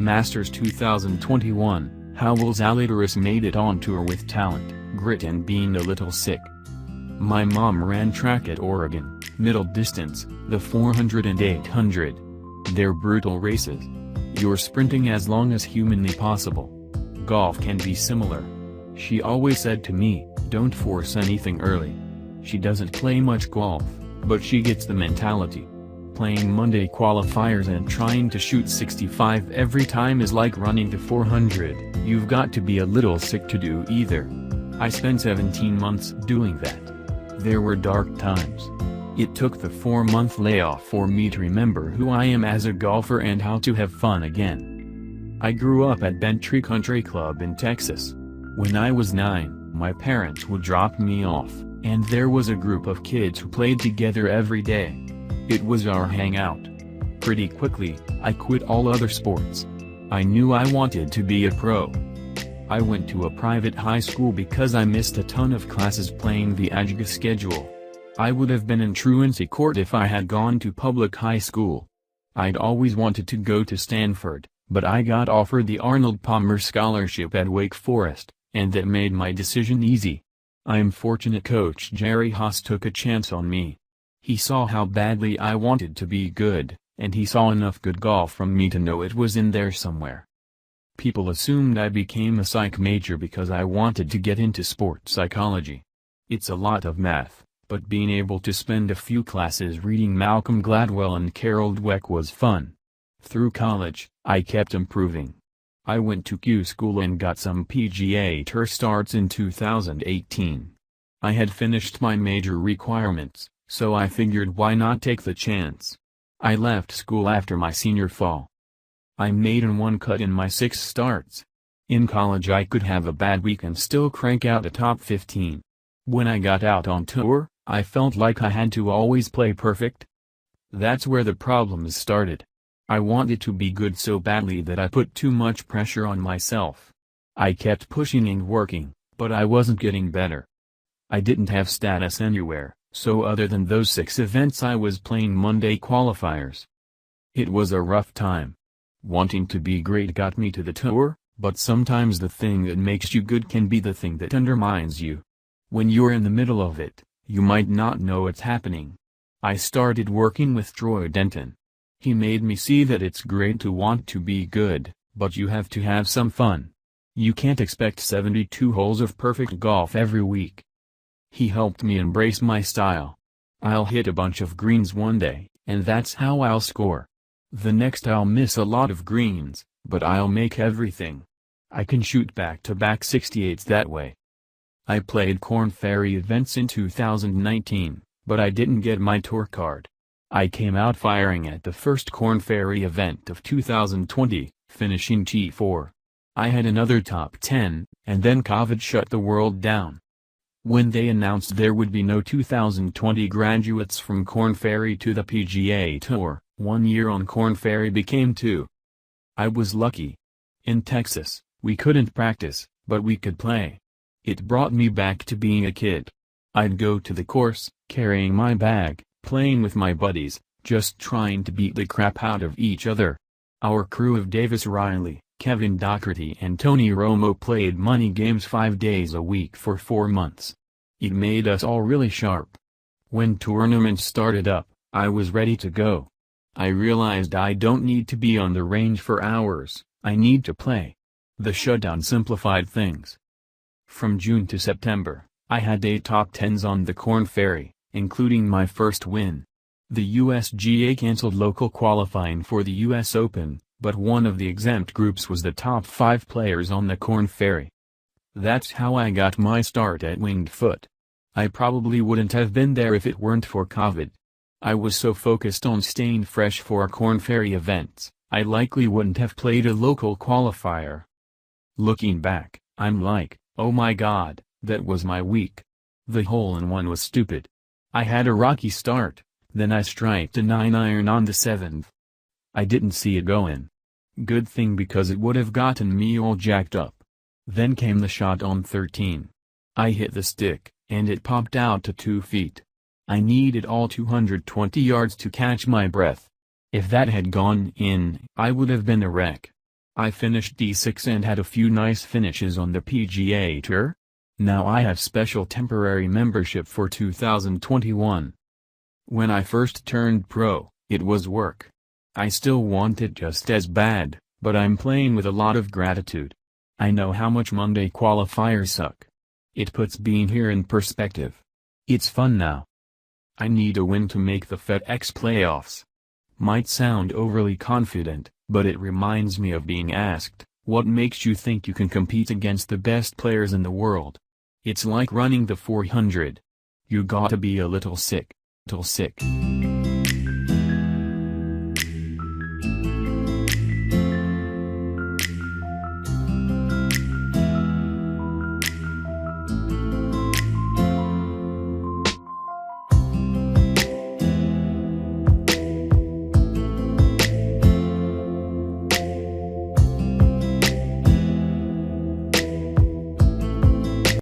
Masters 2021, how Will Zalatoris made it on tour with talent, grit and being a little sick. My mom ran track at Oregon, middle distance, the 400 and 800. They're brutal races. You're sprinting as long as humanly possible. Golf can be similar. She always said to me, don't force anything early. She doesn't play much golf, but she gets the mentality. Playing Monday qualifiers and trying to shoot 65 every time is like running to 400, you've got to be a little sick to do either. I spent 17 months doing that. There were dark times. It took the 4-month layoff for me to remember who I am as a golfer and how to have fun again. I grew up at Bentry Country Club in Texas. When I was 9, my parents would drop me off, and there was a group of kids who played together every day. It was our hangout. Pretty quickly, I quit all other sports. I knew I wanted to be a pro. I went to a private high school because I missed a ton of classes playing the AJGA schedule. I would have been in truancy court if I had gone to public high school. I'd always wanted to go to Stanford, but I got offered the Arnold Palmer Scholarship at Wake Forest, and that made my decision easy. I'm fortunate Coach Jerry Haas took a chance on me. He saw how badly I wanted to be good, and he saw enough good golf from me to know it was in there somewhere. People assumed I became a psych major because I wanted to get into sports psychology. It's a lot of math, but being able to spend a few classes reading Malcolm Gladwell and Carol Dweck was fun. Through college, I kept improving. I went to Q school and got some PGA Tour starts in 2018. I had finished my major requirements, so I figured why not take the chance. I left school after my senior fall. I made an 1 cut in my 6 starts. In college I could have a bad week and still crank out a top 15. When I got out on tour, I felt like I had to always play perfect. That's where the problems started. I wanted to be good so badly that I put too much pressure on myself. I kept pushing and working, but I wasn't getting better. I didn't have status anywhere, so other than those 6 events I was playing Monday qualifiers. It was a rough time. Wanting to be great got me to the tour, but sometimes the thing that makes you good can be the thing that undermines you. When you're in the middle of it, you might not know it's happening. I started working with Troy Denton. He made me see that it's great to want to be good, but you have to have some fun. You can't expect 72 holes of perfect golf every week. He helped me embrace my style. I'll hit a bunch of greens one day, and that's how I'll score. The next I'll miss a lot of greens, but I'll make everything. I can shoot back-to-back 68s that way. I played Korn Ferry events in 2019, but I didn't get my tour card. I came out firing at the first Korn Ferry event of 2020, finishing T4. I had another top 10, and then COVID shut the world down. When they announced there would be no 2020 graduates from Korn Ferry to the PGA Tour, 1 year on Korn Ferry became 2. I was lucky. In Texas, we couldn't practice, but we could play. It brought me back to being a kid. I'd go to the course, carrying my bag, playing with my buddies, just trying to beat the crap out of each other. Our crew of Davis Riley, Kevin Doherty and Tony Romo played money games 5 days a week for 4 months. It made us all really sharp. When tournaments started up, I was ready to go. I realized I don't need to be on the range for hours, I need to play. The shutdown simplified things. From June to September, I had 8 top 10s on the Korn Ferry, including my first win. The USGA canceled local qualifying for the US Open, but one of the exempt groups was the top 5 players on the Korn Ferry. That's how I got my start at Winged Foot. I probably wouldn't have been there if it weren't for COVID. I was so focused on staying fresh for our Korn Ferry events, I likely wouldn't have played a local qualifier. Looking back, I'm like, oh my god, that was my week. The hole-in-one was stupid. I had a rocky start, then I striked a 9-iron on the 7th. I didn't see it going. Good thing because it would have gotten me all jacked up. Then came the shot on 13. I hit the stick, and it popped out to 2 feet. I needed all 220 yards to catch my breath. If that had gone in, I would have been a wreck. I finished D6 and had a few nice finishes on the PGA Tour. Now I have special temporary membership for 2021. When I first turned pro, it was work. I still want it just as bad, but I'm playing with a lot of gratitude. I know how much Monday qualifiers suck. It puts being here in perspective. It's fun now. I need a win to make the FedEx playoffs. Might sound overly confident, but it reminds me of being asked, what makes you think you can compete against the best players in the world? It's like running the 400. You gotta be a little sick.